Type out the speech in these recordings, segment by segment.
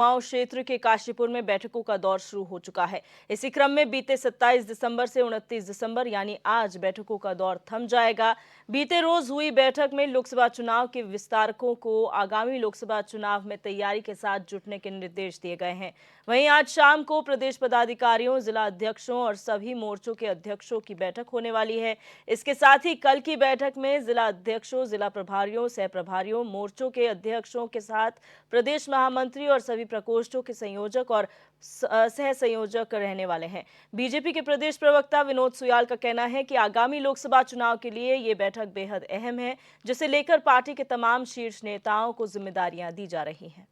कुमाऊं क्षेत्र के काशीपुर में बैठकों का दौर शुरू हो चुका है। इसी क्रम में बीते 27 दिसंबर से 29 दिसंबर यानी आज बैठकों का दौर थम जाएगा। बीते रोज हुई बैठक में लोकसभा चुनाव के विस्तारकों को आगामी लोकसभा चुनाव में तैयारी के साथ जुटने के निर्देश दिए गए हैं। वहीं आज शाम को प्रदेश पदाधिकारियों, जिला अध्यक्षों और सभी मोर्चों के अध्यक्षों की बैठक होने वाली है। इसके साथ ही कल की बैठक में जिला अध्यक्षों, जिला प्रभारियों, सह प्रभारियों, मोर्चों के अध्यक्षों के साथ प्रदेश महामंत्री और सभी प्रकोष्ठों के संयोजक और सह संयोजक रहने वाले हैं। बीजेपी के प्रदेश प्रवक्ता विनोद सुयाल का कहना है कि आगामी लोकसभा चुनाव के लिए ये बैठक बेहद अहम है, जिसे लेकर पार्टी के तमाम शीर्ष नेताओं को जिम्मेदारियां दी जा रही हैं।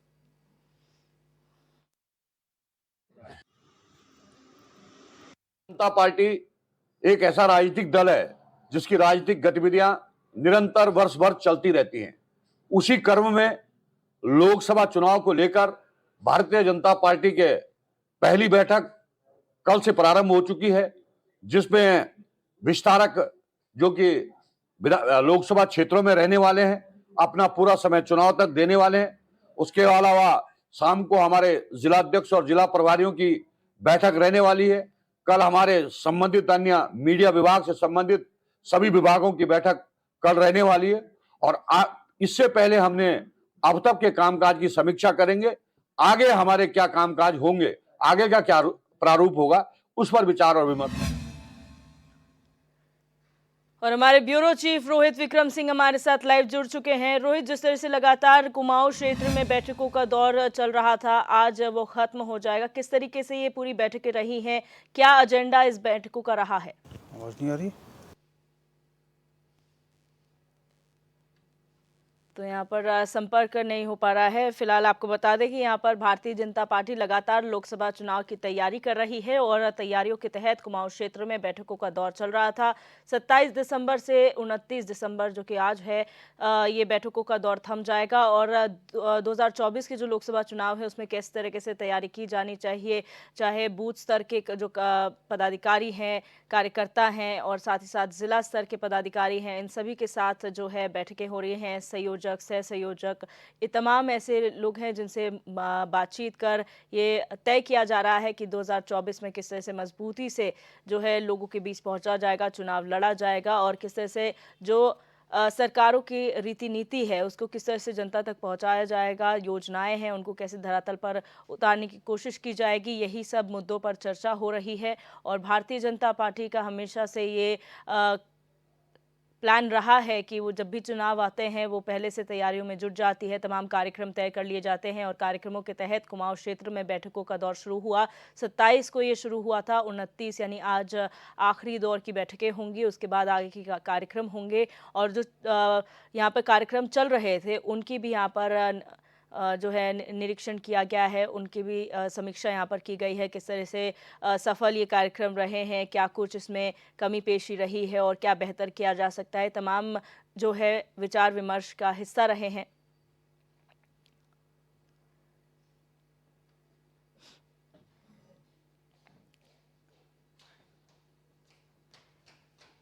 जनता पार्टी एक ऐसा राजनीतिक दल है जिसकी राजनीतिक गतिविधियां निरंतर वर्ष भर चलती रहती हैं। उसी क्रम में लोकसभा चुनाव को लेकर भारतीय जनता पार्टी के पहली बैठक कल से प्रारंभ हो चुकी है, जिसमें विस्तारक जो कि लोकसभा क्षेत्रों में रहने वाले हैं अपना पूरा समय चुनाव तक देने वाले हैं। उसके अलावा शाम को हमारे जिला अध्यक्ष और जिला प्रभारियों की बैठक रहने वाली है। कल हमारे संबंधित अन्य मीडिया विभाग से संबंधित सभी विभागों की बैठक कल रहने वाली है और इससे पहले हमने अब तक के कामकाज की समीक्षा करेंगे। आगे हमारे क्या कामकाज होंगे, आगे का क्या प्रारूप होगा, उस पर विचार और विमर्श। और हमारे ब्यूरो चीफ रोहित विक्रम सिंह हमारे साथ लाइव जुड़ चुके हैं। रोहित, जिस तरह से लगातार कुमाऊं क्षेत्र में बैठकों का दौर चल रहा था, आज वो खत्म हो जाएगा। किस तरीके से ये पूरी बैठकें रही हैं, क्या एजेंडा इस बैठकों का रहा है? आवाज नहीं आ रही। तो यहाँ पर संपर्क नहीं हो पा रहा है। फिलहाल आपको बता दें कि यहाँ पर भारतीय जनता पार्टी लगातार लोकसभा चुनाव की तैयारी कर रही है और तैयारियों के तहत कुमाऊं क्षेत्र में बैठकों का दौर चल रहा था। 27 दिसंबर से 29 दिसंबर जो कि आज है, ये बैठकों का दौर थम जाएगा और 2024 के जो लोकसभा चुनाव है उसमें किस तरीके से तैयारी की जानी चाहिए, चाहे बूथ स्तर के जो पदाधिकारी हैं, कार्यकर्ता हैं और साथ ही साथ जिला स्तर के पदाधिकारी हैं, इन सभी के साथ जो है बैठकें हो रही हैं। संयोजक, सह संयोजक, ये तमाम ऐसे लोग हैं जिनसे बातचीत कर ये तय किया जा रहा है कि 2024 में किस तरह से मजबूती से जो है लोगों के बीच पहुंचा जाएगा, चुनाव लड़ा जाएगा और किस तरह से जो सरकारों की रीति नीति है उसको किस तरह से जनता तक पहुंचाया जाएगा, योजनाएं हैं उनको कैसे धरातल पर उतारने की कोशिश की जाएगी। यही सब मुद्दों पर चर्चा हो रही है और भारतीय जनता पार्टी का हमेशा से ये प्लान रहा है कि वो जब भी चुनाव आते हैं वो पहले से तैयारियों में जुट जाती है, तमाम कार्यक्रम तय कर लिए जाते हैं और कार्यक्रमों के तहत कुमाऊं क्षेत्र में बैठकों का दौर शुरू हुआ। 27 को ये शुरू हुआ था, 29 यानी आज आखिरी दौर की बैठकें होंगी, उसके बाद आगे के कार्यक्रम होंगे और जो यहाँ पर कार्यक्रम चल रहे थे उनकी भी यहाँ पर जो है निरीक्षण किया गया है, उनकी भी समीक्षा यहाँ पर की गई है। किस तरह से सफल ये कार्यक्रम रहे हैं, क्या कुछ इसमें कमी पेशी रही है और क्या बेहतर किया जा सकता है, तमाम जो है विचार विमर्श का हिस्सा रहे हैं।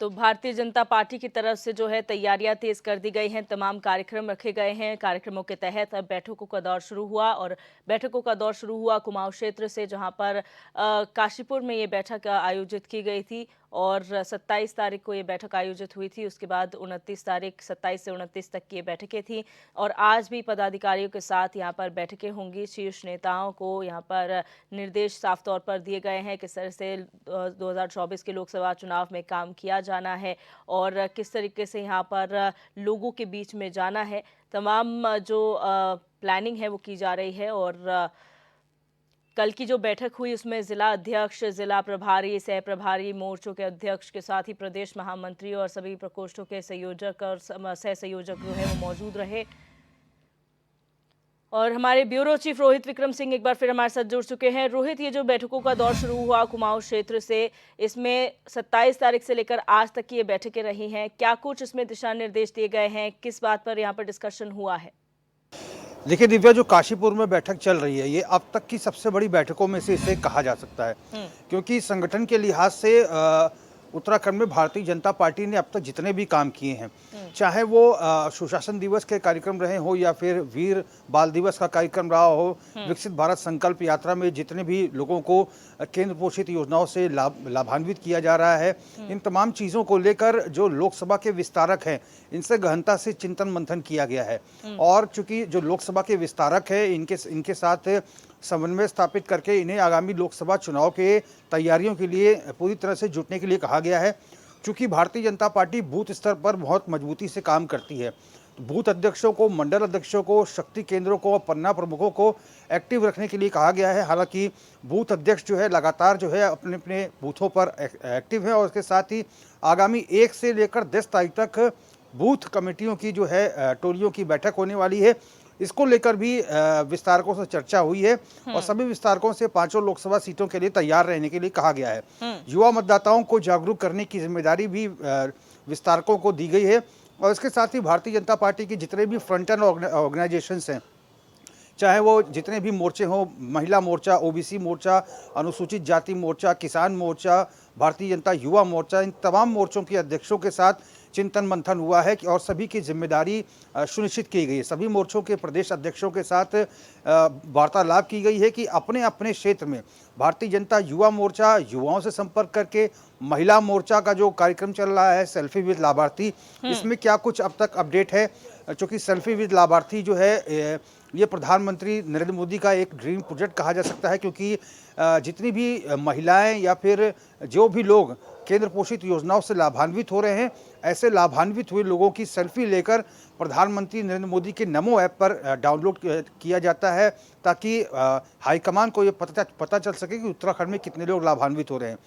तो भारतीय जनता पार्टी की तरफ से जो है तैयारियां तेज कर दी गई हैं, तमाम कार्यक्रम रखे गए हैं। कार्यक्रमों के तहत अब बैठकों का दौर शुरू हुआ और बैठकों का दौर शुरू हुआ कुमाऊं क्षेत्र से, जहां पर काशीपुर में ये बैठक आयोजित की गई थी और 27 तारीख को ये बैठक आयोजित हुई थी। उसके बाद 29 तारीख, 27 से 29 तक की ये बैठकें थी और आज भी पदाधिकारियों के साथ यहाँ पर बैठकें होंगी। शीर्ष नेताओं को यहाँ पर निर्देश साफ तौर पर दिए गए हैं किस तरह से 2024 के लोकसभा चुनाव में काम किया जाना है और किस तरीके से यहाँ पर लोगों के बीच में जाना है। तमाम जो प्लानिंग है वो की जा रही है और कल की जो बैठक हुई उसमें जिला अध्यक्ष, जिला प्रभारी, सह प्रभारी, मोर्चों के अध्यक्ष के साथ ही प्रदेश महामंत्री और सभी प्रकोष्ठों के संयोजक और सह संयोजक जो है वो मौजूद रहे। और हमारे ब्यूरो चीफ रोहित विक्रम सिंह एक बार फिर हमारे साथ जुड़ चुके हैं। रोहित, ये जो बैठकों का दौर शुरू हुआ कुमाऊं क्षेत्र से, इसमें 27 तारीख से लेकर आज तक की ये बैठकें रही हैं, क्या कुछ इसमें दिशा निर्देश दिए गए हैं, किस बात पर यहाँ पर डिस्कशन हुआ है? देखिए दिव्या, जो काशीपुर में बैठक चल रही है ये अब तक की सबसे बड़ी बैठकों में से इसे कहा जा सकता है, क्योंकि संगठन के लिहाज से उत्तराखंड में भारतीय जनता पार्टी ने अब तक जितने भी काम किए हैं, चाहे वो सुशासन दिवस के कार्यक्रम रहे हो या फिर वीर बाल दिवस का कार्यक्रम रहा हो, विकसित भारत संकल्प यात्रा में जितने भी लोगों को केंद्र पोषित योजनाओं से लाभान्वित किया जा रहा है, इन तमाम चीज़ों को लेकर जो लोकसभा के विस्तारक हैं इनसे गहनता से चिंतन मंथन किया गया है। और चूंकि जो लोकसभा के विस्तारक है इनके साथ समन्वय स्थापित करके इन्हें आगामी लोकसभा चुनाव के तैयारियों के लिए पूरी तरह से जुटने के लिए कहा गया है। चूंकि भारतीय जनता पार्टी बूथ स्तर पर बहुत मजबूती से काम करती है, बूथ अध्यक्षों को, मंडल अध्यक्षों को, शक्ति केंद्रों को, पन्ना प्रमुखों को एक्टिव रखने के लिए कहा गया है। हालांकि बूथ अध्यक्ष जो है लगातार जो है अपने अपने बूथों पर एक्टिव है और उसके साथ ही आगामी 1 से लेकर 10 तारीख तक बूथ कमेटियों की जो है टोलियों की बैठक होने वाली है। इसको लेकर भी विस्तारकों से चर्चा हुई है और सभी विस्तारकों से 5 लोकसभा सीटों के लिए तैयार रहने के लिए कहा गया है। युवा मतदाताओं को जागरूक करने की जिम्मेदारी भी विस्तारकों को दी गई है और इसके साथ ही भारतीय जनता पार्टी के जितने भी फ्रंट एंड ऑर्गेनाइजेशंस हैं, चाहे वो जितने भी मोर्चे हों, महिला मोर्चा, ओबीसी मोर्चा, अनुसूचित जाति मोर्चा, किसान मोर्चा, भारतीय जनता युवा मोर्चा, इन तमाम मोर्चों के अध्यक्षों के साथ चिंतन मंथन हुआ है और सभी की जिम्मेदारी सुनिश्चित की गई है। सभी मोर्चों के प्रदेश अध्यक्षों के साथ वार्तालाप की गई है कि अपने अपने क्षेत्र में भारतीय जनता युवा मोर्चा युवाओं से संपर्क करके, महिला मोर्चा का जो कार्यक्रम चल रहा है सेल्फी विद लाभार्थी, इसमें क्या कुछ अब तक अपडेट है। चूँकि सेल्फी विद लाभार्थी जो है ये प्रधानमंत्री नरेंद्र मोदी का एक ड्रीम प्रोजेक्ट कहा जा सकता है, क्योंकि जितनी भी महिलाएं या फिर जो भी लोग केंद्र पोषित योजनाओं से लाभान्वित हो रहे हैं, ऐसे लाभान्वित हुए लोगों की सेल्फी लेकर प्रधानमंत्री नरेंद्र मोदी के नमो ऐप पर डाउनलोड किया जाता है ताकि हाईकमान को ये पता चल सके कि उत्तराखंड में कितने लोग लाभान्वित हो रहे हैं।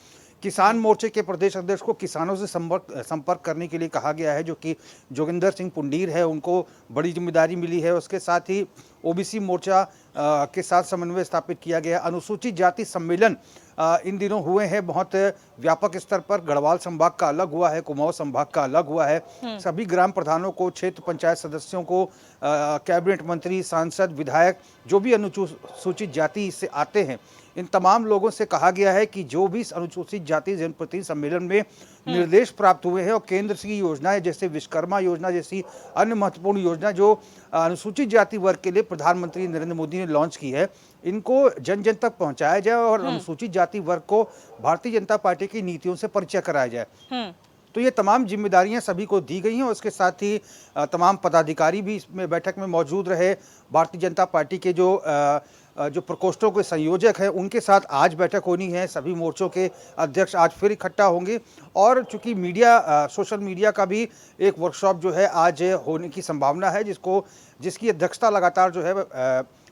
किसान मोर्चे के प्रदेश अध्यक्ष को किसानों से संपर्क करने के लिए कहा गया है, जो कि जोगिंदर सिंह पुंडीर है, उनको बड़ी जिम्मेदारी मिली है। उसके साथ ही ओबीसी मोर्चा के साथ समन्वय स्थापित किया गया। अनुसूचित जाति सम्मेलन इन दिनों हुए हैं बहुत व्यापक स्तर पर। गढ़वाल संभाग का अलग हुआ है, कुमाऊं संभाग का अलग हुआ है। सभी ग्राम प्रधानों को, क्षेत्र पंचायत सदस्यों को, कैबिनेट मंत्री, सांसद, विधायक जो भी अनुसूचित जाति से आते हैं, इन तमाम लोगों से कहा गया है कि जो भी अनुसूचित जाति जनप्रतिनिधि सम्मेलन में निर्देश प्राप्त हुए हैं और केंद्र की योजनाएं जैसे विश्वकर्मा योजना जैसी अन्य महत्वपूर्ण योजना जो अनुसूचित जाति वर्ग के लिए प्रधानमंत्री नरेंद्र मोदी ने लॉन्च की है, इनको जन जन तक पहुंचाया जाए और अनुसूचित जाति वर्ग को भारतीय जनता पार्टी की नीतियों से परिचय कराया जाए। तो ये तमाम जिम्मेदारियां सभी को दी गई हैं और उसके साथ ही तमाम पदाधिकारी भी इसमें बैठक में मौजूद रहे। भारतीय जनता पार्टी के जो प्रकोष्ठों के संयोजक हैं उनके साथ आज बैठक होनी है। सभी मोर्चों के अध्यक्ष आज फिर इकट्ठा होंगे और चूंकि सोशल मीडिया का भी एक वर्कशॉप जो है आज होने की संभावना है, जिसकी अध्यक्षता लगातार जो है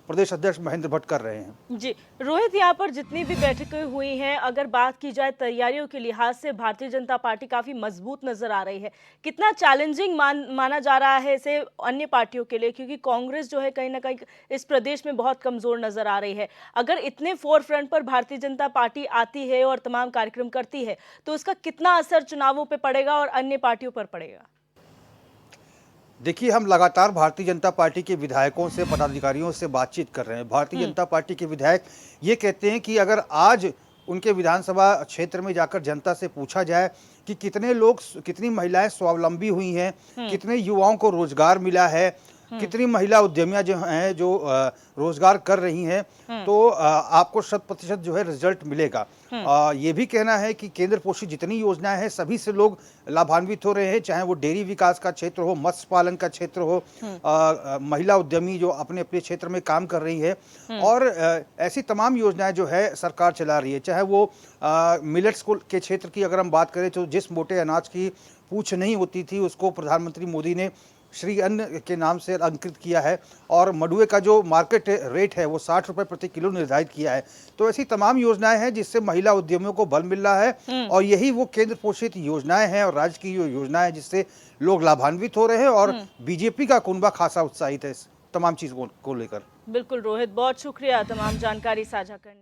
प्रदेश अध्यक्ष महेंद्र भट्ट कर रहे हैं। जी रोहित, यहाँ पर जितनी भी बैठकें हुई हैं, अगर बात की जाए तैयारियों के लिहाज से भारतीय जनता पार्टी काफी मजबूत नजर आ रही है। कितना चैलेंजिंग माना जा रहा है इसे अन्य पार्टियों के लिए, क्योंकि कांग्रेस जो है कहीं ना कहीं इस प्रदेश में बहुत कमजोर नजर आ रही है। अगर इतने फोर फ्रंट पर भारतीय जनता पार्टी आती है और तमाम कार्यक्रम करती है तो उसका कितना असर चुनावों पर पड़ेगा और अन्य पार्टियों पर पड़ेगा? देखिए, हम लगातार भारतीय जनता पार्टी के विधायकों से, पदाधिकारियों से बातचीत कर रहे हैं। भारतीय जनता पार्टी के विधायक ये कहते हैं कि अगर आज उनके विधानसभा क्षेत्र में जाकर जनता से पूछा जाए कि कितने लोग, कितनी महिलाएं स्वावलंबी हुई हैं, कितने युवाओं को रोजगार मिला है, कितनी महिला उद्यमियां जो हैं जो रोजगार कर रही हैं, तो आपको 100% जो है रिजल्ट मिलेगा। ये भी कहना है कि केंद्र पोषित जितनी योजनाएं हैं सभी से लोग लाभान्वित हो रहे हैं, चाहे वो डेयरी विकास का क्षेत्र हो, मत्स्य पालन का क्षेत्र हो, महिला उद्यमी जो अपने अपने क्षेत्र में काम कर रही है, और ऐसी तमाम योजनाएं जो है सरकार चला रही है। चाहे वो मिलेट्स के क्षेत्र की अगर हम बात करें तो जिस मोटे अनाज की पूछ नहीं होती थी उसको प्रधानमंत्री मोदी ने श्री अन्न के नाम से अंकित किया है और मडुए का जो मार्केट रेट है वो 60 रुपए प्रति किलो निर्धारित किया है। तो ऐसी तमाम योजनाएं हैं जिससे महिला उद्यमियों को बल मिल रहा है और यही वो केंद्र पोषित योजनाएं हैं और राज्य की जो योजनाएं हैं जिससे लोग लाभान्वित हो रहे हैं और बीजेपी का कुनबा खासा उत्साहित है इस तमाम चीजों को लेकर। बिल्कुल रोहित, बहुत शुक्रिया तमाम जानकारी साझा करने